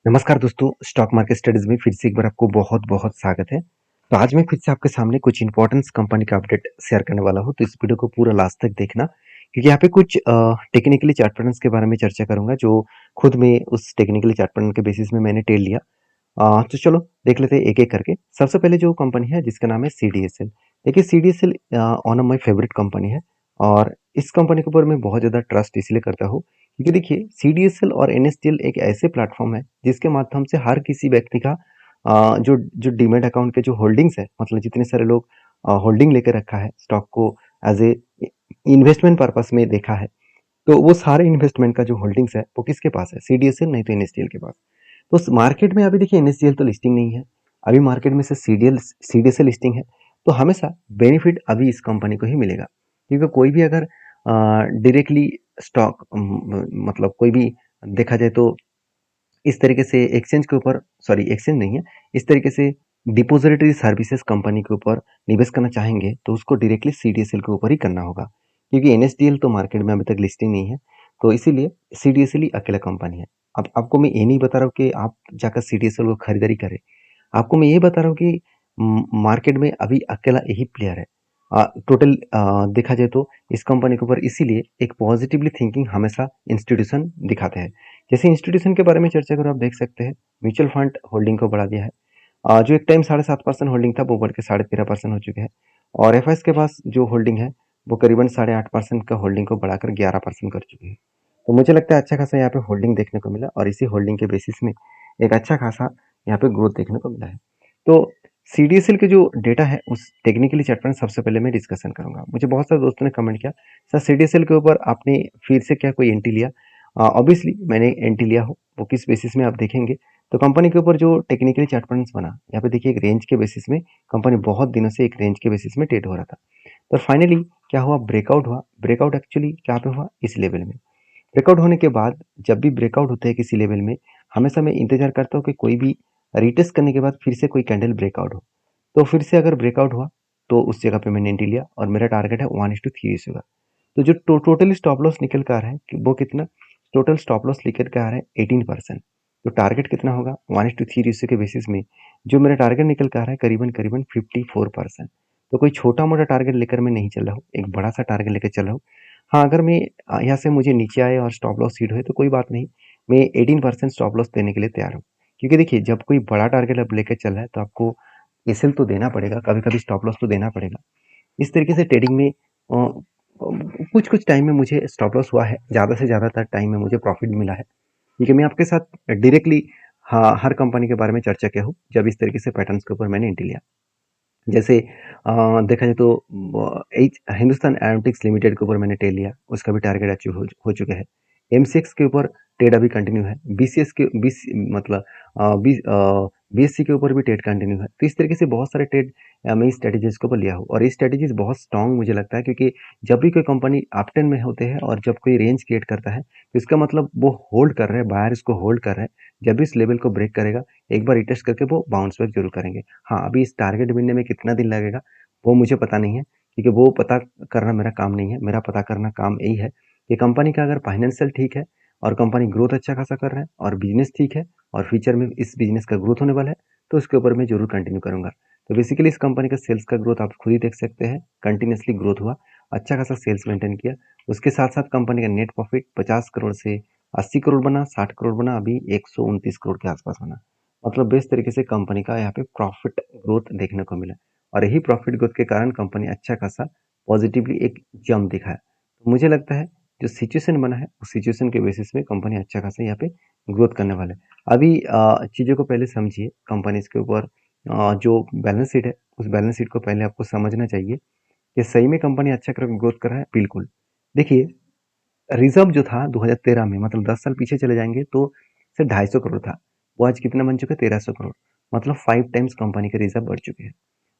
नमस्कार दोस्तों, stock market studies में फिर से एक बार आपको बहुत-बहुत स्वागत है। तो आज मैं फिर से आपके सामने कुछ इम्पोर्टेंट कंपनी का अपडेट शेयर करने वाला हूँ, तो इस वीडियो को पूरा लास्ट तक देखना क्योंकि यहाँ पे कुछ टेक्निकली चार्ट पैटर्न्स के बारे में चर्चा करूँगा जो खुद में उस टेक्निकली चार्ट पैटर्न के बेसिस में मैंने टेल लिया। तो चलो देख लेते हैं एक-एक करके। सबसे पहले जो कंपनी है जिसका नाम है सीडीएसएल। देखिए CDSL one of my favourite company है और इस कंपनी के ऊपर मैं बहुत ज़्यादा ट्रस्ट इसलिए करता हूँ क्योंकि देखिए सीडीएसएल और एनएसडीएल एक ऐसे प्लेटफॉर्म है जिसके माध्यम से हर किसी व्यक्ति का जो जो डीमैट अकाउंट के जो होल्डिंग्स है मतलब जितने सारे लोग होल्डिंग लेके रखा है स्टॉक को एज ए इन्वेस्टमेंट पर्पस में देखा है, तो वो सारे इन्वेस्टमेंट का जो होल्डिंग्स है वो किसके पास है? सीडीएसएल नहीं तो एनएसडीएल के पास। तो उस मार्केट में अभी देखिए एनएसडीएल तो लिस्टिंग नहीं है, अभी मार्केट में से सीडीएसएल लिस्टिंग है, तो हमेशा बेनिफिट अभी इस कंपनी को ही मिलेगा क्योंकि कोई भी अगर डायरेक्टली स्टॉक मतलब कोई भी देखा जाए तो इस तरीके से एक्सचेंज के ऊपर सॉरी एक्सचेंज नहीं है, इस तरीके से डिपॉजिटरी सर्विसेज कंपनी के ऊपर निवेश करना चाहेंगे तो उसको डायरेक्टली सीडीएसएल के ऊपर ही करना होगा क्योंकि एनएसडीएल तो मार्केट में अभी तक लिस्टिंग नहीं है, तो इसीलिए सीडीएसएल ही अकेला कंपनी है। अब आपको मैं ये नहीं बता रहा हूँ कि आप जाकर सीडीएसएल को खरीदारी करें, आपको मैं ये बता रहा हूँ कि मार्केट में अभी अकेला यही प्लेयर है। टोटल देखा जाए तो इस कंपनी के ऊपर इसीलिए एक पॉजिटिवली थिंकिंग हमेशा इंस्टीट्यूशन दिखाते हैं। जैसे इंस्टीट्यूशन के बारे में चर्चा करो, आप देख सकते हैं म्यूचुअल फंड होल्डिंग को बढ़ा दिया है। जो एक टाइम 7.5% होल्डिंग था वो बढ़ के 13.5% हो चुके हैं और एफआईएस के पास जो होल्डिंग है वो करीबन 8.5% का होल्डिंग को बढ़ाकर 11% कर चुके हैं। तो मुझे लगता है अच्छा खासा यहाँ पे होल्डिंग देखने को मिला और इसी होल्डिंग के बेसिस में एक अच्छा खासा यहाँ पे ग्रोथ देखने को मिला है। तो सीडीएसएल के जो डेटा है उस टेक्निकली चार्ट पर सबसे पहले मैं डिस्कशन करूंगा। मुझे बहुत सारे दोस्तों ने कमेंट किया, सर सीडीएसएल के ऊपर आपने फिर से क्या कोई एंट्री लिया? ऑब्वियसली मैंने एंट्री लिया हो, वो किस बेसिस में आप देखेंगे तो कंपनी के ऊपर जो टेक्निकली चार्ट पैटर्न्स बना, यहाँ पे देखिए एक रेंज के बेसिस में कंपनी बहुत दिनों से एक रेंज के बेसिस में ट्रेड हो रहा था, पर फाइनली क्या हुआ, ब्रेकआउट हुआ। ब्रेकआउट एक्चुअली क्या पे हुआ, इस लेवल में। ब्रेकआउट होने के बाद जब भी ब्रेकआउट होता है किसी लेवल में, हमेशा मैं इंतजार करता हूँ कि कोई भी रिटेस्ट करने के बाद फिर से कोई कैंडल ब्रेकआउट हो, तो फिर से अगर ब्रेकआउट हुआ तो उस जगह पे मैंने एंट्री लिया और मेरा टारगेट है 1:3 रेशियो का। तो जो टोटली स्टॉप लॉस निकल कर आ रहा है वो कितना, टोटल स्टॉप लॉस निकल के आ रहा है 18%। तो टारगेट कितना होगा 1:3 रेशियो के बेसिस में, जो मेरा टारगेट निकल कर आ रहा है करीबन करीबन 54%। तो कोई छोटा मोटा टारगेट लेकर मैं नहीं चल रहा हूँ, एक बड़ा सा टारगेट लेकर चल रहा हूँ। हाँ, अगर मैं यहाँ से मुझे नीचे आए और स्टॉप लॉस हिट हुए तो कोई बात नहीं, मैं 18% स्टॉप लॉस देने के लिए तैयार हूँ। क्योंकि देखिए जब कोई बड़ा टारगेट आप लेकर चल रहा है तो आपको एसएल तो देना पड़ेगा, कभी-कभी स्टॉप लॉस तो देना पड़ेगा। इस तरीके से ट्रेडिंग में कुछ-कुछ टाइम में मुझे स्टॉप लॉस हुआ है, ज़्यादा से ज़्यादातर टाइम में मुझे प्रॉफिट मिला है। क्योंकि मैं आपके साथ डायरेक्टली हाँ, हर कंपनी के बारे में चर्चा किया हूँ, जब इस तरीके से पैटर्न्स के ऊपर मैंने एंट्री लिया। जैसे देखा जाए तो हिंदुस्तान एरोनॉटिक्स लिमिटेड के ऊपर मैंने ट्रेड लिया, उसका भी टारगेट अचीव हो चुका है। एमसीएक्स के ऊपर ट्रेड अभी कंटिन्यू है, बीसीएस के बीस मतलब बीएससी के ऊपर भी ट्रेड कंटिन्यू है। तो इस तरीके से बहुत सारे ट्रेड मैं इस स्ट्रेटेजीज के ऊपर लिया हूँ और ये स्ट्रेटेजीज बहुत स्ट्रांग मुझे लगता है क्योंकि जब भी कोई कंपनी अपट्रेंड में होते हैं और जब कोई रेंज क्रिएट करता है तो इसका मतलब वो होल्ड कर रहे हैं, बायर इसको होल्ड कर रहे हैं। जब भी इस लेवल को ब्रेक करेगा एक बार रिटेस्ट करके वो बाउंस बैक जरूर करेंगे। हाँ, अभी इस टारगेट मिलने में कितना दिन लगेगा वो मुझे पता नहीं है क्योंकि वो पता करना मेरा काम नहीं है। मेरा पता करना काम यही है कि कंपनी का अगर फाइनेंशियल ठीक है और कंपनी ग्रोथ अच्छा खासा कर रहा है और बिजनेस ठीक है और फ्यूचर में इस बिजनेस का ग्रोथ होने वाला है तो उसके ऊपर मैं जरूर कंटिन्यू करूंगा। तो बेसिकली इस कंपनी का सेल्स का ग्रोथ आप खुद ही देख सकते हैं, कंटिन्यूसली ग्रोथ हुआ, अच्छा खासा सेल्स मेंटेन किया। उसके साथ साथ कंपनी का नेट प्रॉफिट 50 करोड़ से 80 करोड़ बना, 60 करोड़ बना, अभी 129 करोड़ के आसपास बना। मतलब बेस्ट तरीके से कंपनी का यहाँ पे प्रॉफिट ग्रोथ देखने को मिला और यही प्रॉफिट ग्रोथ के कारण कंपनी अच्छा खासा पॉजिटिवली एक जंप दिखा है। तो मुझे लगता है जो सिचुएशन बना है उस सिचुएशन के बेसिस में कंपनी अच्छा खासा यहाँ पे ग्रोथ करने वाला है। अभी चीज़ों को पहले समझिए, कंपनीज के ऊपर जो बैलेंस शीट है उस बैलेंस शीट को पहले आपको समझना चाहिए कि सही में कंपनी अच्छा कर ग्रोथ कर रहा है। बिल्कुल देखिए, रिजर्व जो था 2013 में मतलब 10 साल पीछे चले जाएंगे तो सिर्फ 250 करोड़ था, वो आज कितना बन चुका है 1300 करोड़। मतलब 5 टाइम्स कंपनी के रिजर्व बढ़ चुके हैं।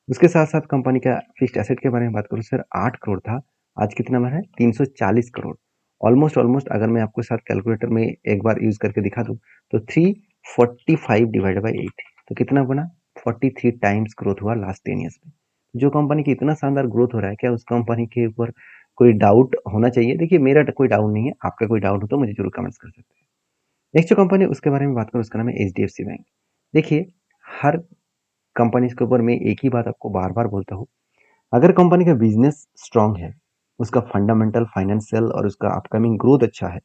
उसके साथ साथ कंपनी का फिक्स्ड एसेट के बारे में बात करूँ सर, 8 करोड़ था, आज कितना बना है 340 करोड़। ऑलमोस्ट ऑलमोस्ट अगर मैं आपके साथ कैलकुलेटर में एक बार यूज करके दिखा दूं तो 345 डिवाइडेड बाई 8 तो कितना बना, 43 टाइम्स ग्रोथ हुआ लास्ट 10 ईयर्स में। जो कंपनी की इतना शानदार ग्रोथ हो रहा है, क्या उस कंपनी के ऊपर कोई डाउट होना चाहिए? देखिए मेरा कोई डाउट नहीं है, आपका कोई डाउट हो तो मुझे जरूर कमेंट्स कर सकते हैं। नेक्स्ट जो कंपनी उसके बारे में बात करूँ उसका नाम है एचडीएफसी बैंक। देखिए, हर कंपनी के ऊपर मैं एक ही बात आपको बार बार बोलता हूँ, अगर कंपनी का बिजनेस स्ट्रांग है, उसका फंडामेंटल फाइनेंशियल और उसका अपकमिंग ग्रोथ अच्छा है,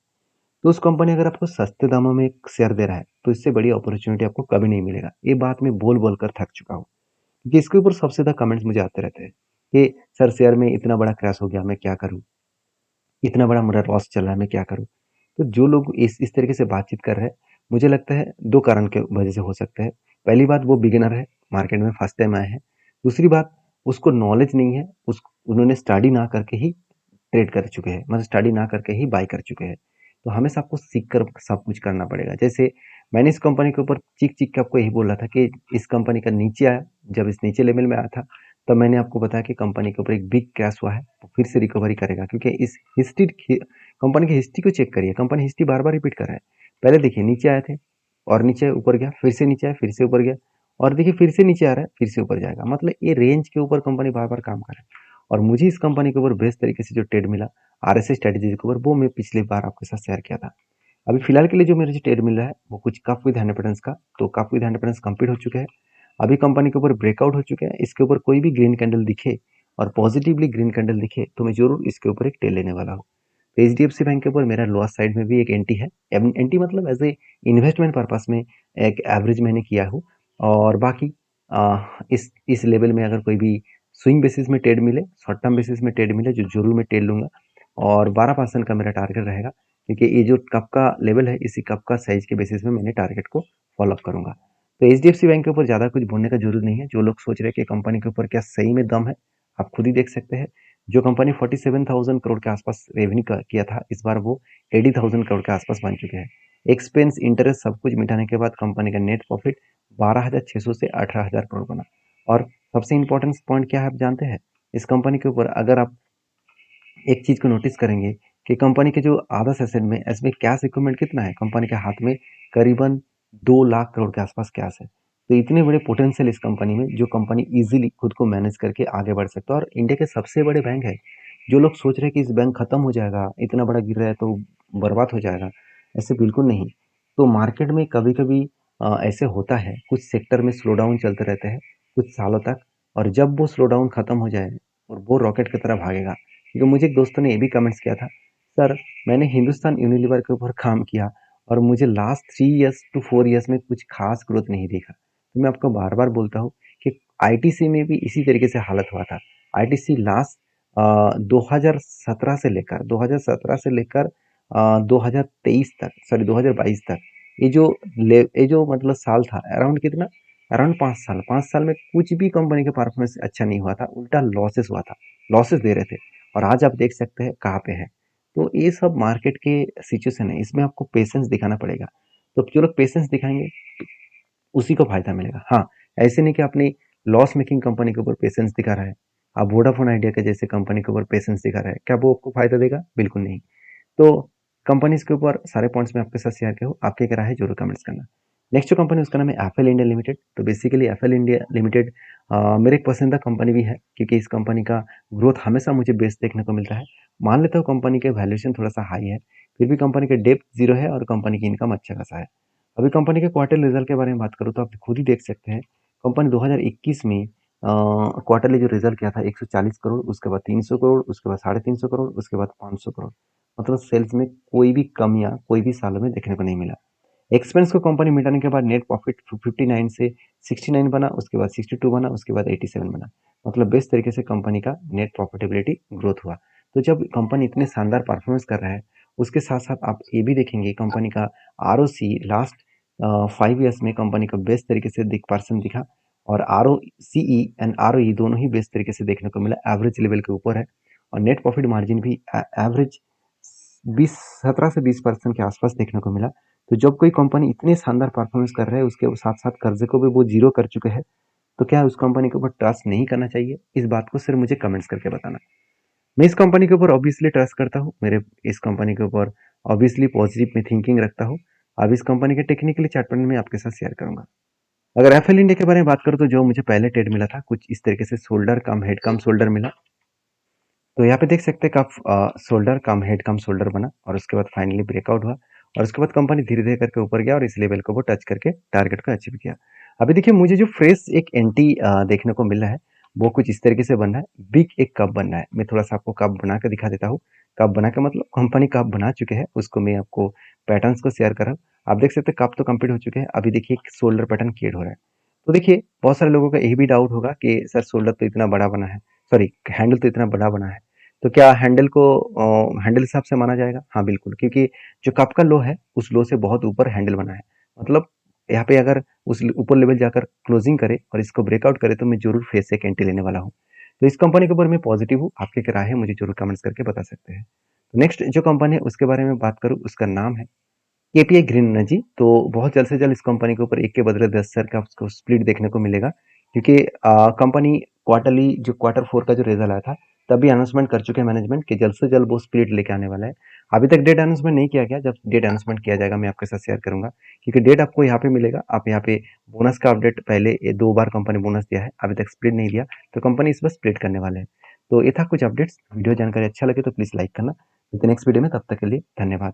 तो उस कंपनी अगर आपको सस्ते दामों में एक शेयर दे रहा है तो इससे बड़ी अपॉर्चुनिटी आपको कभी नहीं मिलेगा। ये बात मैं बोल बोल कर थक चुका हूँ, क्योंकि इसके ऊपर सबसे ज्यादा कमेंट्स मुझे आते रहते हैं कि सर शेयर में इतना बड़ा क्रैश हो गया, मैं क्या करूँ, इतना बड़ा मेरा लॉस चल रहा है, मैं क्या करूँ। तो जो लोग इस तरीके से बातचीत कर रहे हैं, मुझे लगता है दो कारण के वजह से हो सकता है। पहली बात, वो बिगिनर है, मार्केट में फर्स्ट टाइम आए हैं। दूसरी बात, उसको नॉलेज नहीं है, उस उन्होंने स्टडी ना करके ही ट्रेड कर चुके हैं, मतलब स्टडी ना करके ही बाय कर चुके हैं। तो हमेशा आपको सीख कर सब कुछ करना पड़ेगा। जैसे मैंने इस कंपनी के ऊपर चीख चीख के आपको यही बोला था कि इस कंपनी का नीचे आया, जब इस नीचे लेवल में आया था तब मैंने आपको बताया कि कंपनी के ऊपर एक बिग क्रैश हुआ है, वो फिर से रिकवरी करेगा, क्योंकि इस हिस्ट्री कंपनी की हिस्ट्री को चेक करिए, कंपनी हिस्ट्री बार बार रिपीट कर रहा है। पहले देखिए नीचे आए थे और नीचे ऊपर गया, फिर से नीचे आया, फिर से ऊपर गया, और देखिए फिर से नीचे आ रहा है, फिर से ऊपर जाएगा। मतलब ये रेंज के ऊपर कंपनी बार बार काम कर रहा है। और मुझे इस कंपनी के ऊपर बेस्ट तरीके से जो ट्रेड मिला आरएसआई स्ट्रेटेजी के ऊपर, वो मैं पिछली बार आपके साथ शेयर किया था। अभी फिलहाल के लिए जो मेरे जो ट्रेड मिल रहा है वो कुछ कप विद हैंड का, तो कप विद हैंड कंप्लीट हो चुके हैं। अभी कंपनी के ऊपर ब्रेकआउट हो चुके हैं, इसके ऊपर कोई भी ग्रीन कैंडल दिखे और पॉजिटिवली ग्रीन कैंडल दिखे तो मैं जरूर इसके ऊपर एक ट्रेड लेने वाला हूँ। तो H D F C bank के ऊपर मेरा लोअर साइड में भी एक एंटी है, एंटी मतलब एज ए इन्वेस्टमेंट पर्पज में एक एवरेज मैंने किया हूँ। और बाकी इस लेवल में अगर कोई भी स्विंग बेसिस में ट्रेड मिले, शॉर्ट टर्म बेसिस में ट्रेड मिले, जो जरूर मैं ट्रेड लूंगा। और 12% का मेरा टारगेट रहेगा, क्योंकि ये जो कप का लेवल है इसी कप का साइज के बेसिस में मैंने टारगेट को फॉलो अप करूंगा। तो H D F C bank के ऊपर ज़्यादा कुछ बोलने का जरूरत नहीं है। जो लोग सोच रहे हैं कि कंपनी के ऊपर क्या सही में दम है, आप खुद ही देख सकते हैं। जो कंपनी 47,000 करोड़ के आसपास रेवेन्यू किया था, इस बार वो 80,000 करोड़ के आसपास बन चुके हैं। एक्सपेंस इंटरेस्ट सब कुछ मिटाने के बाद कंपनी का नेट प्रॉफिट 12,600 से 18,000 करोड़ बना। और सबसे इंपॉर्टेंट पॉइंट क्या है आप जानते हैं, इस कंपनी के ऊपर अगर आप एक चीज को नोटिस करेंगे कि कंपनी के जो आधा सेशन में इसमें कैश इक्विपमेंट कितना है, कंपनी के हाथ में करीबन 2 लाख करोड़ के आसपास कैश है। तो इतने बड़े पोटेंशियल इस कंपनी में, जो कंपनी इजीली खुद को मैनेज करके आगे बढ़ सकता है, और इंडिया के सबसे बड़े बैंक है। जो लोग सोच रहे हैं कि इस बैंक खत्म हो जाएगा, इतना बड़ा गिर रहा है तो बर्बाद हो जाएगा, ऐसे बिल्कुल नहीं। तो मार्केट में कभी कभी ऐसे होता है, कुछ सेक्टर में स्लो डाउन चलते रहते हैं कुछ सालों तक, और जब वो स्लो डाउन खत्म हो जाए और वो रॉकेट की तरह भागेगा। क्योंकि मुझे एक दोस्तों ने ये भी कमेंट्स किया था, सर मैंने हिंदुस्तान यूनिलीवर के ऊपर काम किया और मुझे लास्ट 3 ईयर्स to 4 ईयर्स में कुछ खास ग्रोथ नहीं देखा। तो मैं आपको बार बार बोलता हूँ कि आईटीसी में भी इसी तरीके से हालत हुआ था। आईटीसी लास्ट 2017 से लेकर 2023 तक, सॉरी 2022 तक, ये जो मतलब साल था, अराउंड कितना, अराउंड 5 साल, 5 साल में कुछ भी कंपनी का परफॉर्मेंस अच्छा नहीं हुआ था, उल्टा लॉसेस हुआ था, लॉसेस दे रहे थे। और आज आप देख सकते हैं कहाँ पे है। तो ये सब मार्केट के सिचुएशन है, इसमें आपको पेशेंस दिखाना पड़ेगा। तो जो लोग पेशेंस दिखाएंगे उसी को फायदा मिलेगा। हाँ, ऐसे नहीं कि अपनी लॉस मेकिंग कंपनी के ऊपर पेशेंस दिखा रहा है, आप वोडाफोन आइडिया के जैसे कंपनी के ऊपर पेशेंस दिखा रहा है, क्या वो आपको फायदा देगा? बिल्कुल नहीं। तो कंपनीज के ऊपर सारे पॉइंट्स में आपके साथ शेयर किया हूँ, आपकी क्या राय है जरूर कमेंट्स करना। नेक्स्ट जो कंपनी उसका नाम है एफएल इंडिया लिमिटेड। तो बेसिकली एफएल इंडिया लिमिटेड मेरे एक पसंदीदा कंपनी भी है, क्योंकि इस कंपनी का ग्रोथ हमेशा मुझे बेस्ट देखने को मिलता है। मान लेता हूँ कंपनी के वैल्यूएशन थोड़ा सा हाई है, फिर भी कंपनी के डेप्थ जीरो है और कंपनी की इनकम अच्छा खासा है। अभी कंपनी के क्वार्टर रिजल्ट के बारे में बात करूँ तो आप खुद ही देख सकते हैं, कंपनी 2021 में क्वार्टरली जो रिजल्ट किया था 140 करोड़, उसके बाद 300 करोड़, उसके बाद 350 करोड़, उसके बाद 500 करोड़। मतलब सेल्स में कोई भी कमियां कोई भी सालों में देखने को नहीं मिला। एक्सपेंस को कंपनी मिटाने के बाद नेट प्रॉफिट 59 से 69 बना, उसके बाद 62 बना, उसके बाद 87 बना। मतलब बेस्ट तरीके से कंपनी का नेट प्रॉफिटेबिलिटी ग्रोथ हुआ। तो जब कंपनी इतने शानदार परफॉर्मेंस कर रहा है, उसके साथ साथ आप ये भी देखेंगे कंपनी का आरओसी लास्ट 5 ईयर्स में कंपनी का बेस्ट तरीके से दिख परसेंट दिखा। और R O C E and R O E दोनों ही बेस्ट तरीके से देखने को मिला, एवरेज लेवल के ऊपर है। और नेट प्रॉफिट मार्जिन भी एवरेज 17 से 20% के आसपास देखने को मिला। तो जब कोई कंपनी इतने शानदार परफॉर्मेंस कर रहा है, उसके साथ साथ कर्जे को भी वो जीरो कर चुके हैं, तो क्या उस कंपनी के ऊपर ट्रस्ट नहीं करना चाहिए? इस बात को सिर्फ मुझे कमेंट्स करके बताना। मैं इस कंपनी के ऊपर ऑब्वियसली ट्रस्ट करता हूँ, मेरे इस कंपनी के ऊपर ऑब्वियसली पॉजिटिव में थिंकिंग रखता हूँ। अब इस कंपनी के टेक्निकली चार्ट पैटर्न में आपके साथ शेयर करूंगा। अगर एफएल इंडिया के बारे में बात करूँ तो जो मुझे पहले ट्रेड मिला था कुछ इस तरीके से, शोल्डर कम हेड कम शोल्डर मिला। तो यहाँ पे देख सकते हैं कब शोल्डर कम हेड कम शोल्डर बना और उसके बाद फाइनली ब्रेकआउट हुआ। और उसके बाद कंपनी धीरे-धीरे करके ऊपर गया और इस लेवल को वो टच करके टारगेट को अचीव किया। अभी देखिए मुझे जो फ्रेश एक एंट्री देखने को मिल रहा है, वो कुछ इस तरीके से बन रहा है, बिग एक कप बन रहा है। मैं थोड़ा-सा आपको कप बना के दिखा देता हूँ। कप बना के मतलब कंपनी कप बना चुके हैं, उसको मैं आपको पैटर्न्स को शेयर कर रहा हूँ। आप देख सकते हैं कप तो कंप्लीट हो चुके हैं, अभी देखिए एक शोल्डर पैटर्न क्रिएट हो रहा है। तो देखिए बहुत सारे लोगों का ये भी डाउट होगा कि सर शोल्डर तो इतना बड़ा बना है, सॉरी हैंडल तो इतना बड़ा बना है, तो क्या हैंडल को हैंडल हिसाब से माना जाएगा? हाँ बिल्कुल, क्योंकि जो कप का लो है उस लो से बहुत ऊपर हैंडल बना है। मतलब यहाँ पे अगर उस ऊपर लेवल जाकर क्लोजिंग करे और इसको ब्रेकआउट करे तो मैं जरूर फेस से एंट्री लेने वाला हूँ। तो इस कंपनी के ऊपर मैं पॉजिटिव हूँ, आपकी क्या राय है मुझे जरूर कमेंट्स करके बता सकते हैं। नेक्स्ट जो कंपनी है उसके बारे में बात करूँ, उसका नाम है केपीआई ग्रीन एनर्जी। तो बहुत जल्द से जल्द इस कंपनी के ऊपर एक के बदले 10 शेयर का आपको स्प्लिट देखने को मिलेगा, क्योंकि कंपनी क्वार्टरली जो क्वार्टर फोर का जो रिजल्ट आया था तभी अनाउंसमेंट कर चुके हैं मैनेजमेंट कि जल्द से जल्द वो स्प्लिट लेके आने वाला है। अभी तक डेट अनाउंसमेंट नहीं किया गया, जब डेट अनाउंसमेंट किया जाएगा मैं आपके साथ शेयर करूंगा, क्योंकि डेट आपको यहाँ पे मिलेगा। आप यहाँ पे बोनस का अपडेट पहले ये 2 बार कंपनी बोनस दिया है, अभी तक स्प्लिट नहीं दिया, तो कंपनी इस बार स्प्लिट करने वाले हैं। तो ये था कुछ अपडेट्स। वीडियो जानकारी अच्छा लगे तो प्लीज लाइक करना। नेक्स्ट वीडियो में, तब तक के लिए धन्यवाद।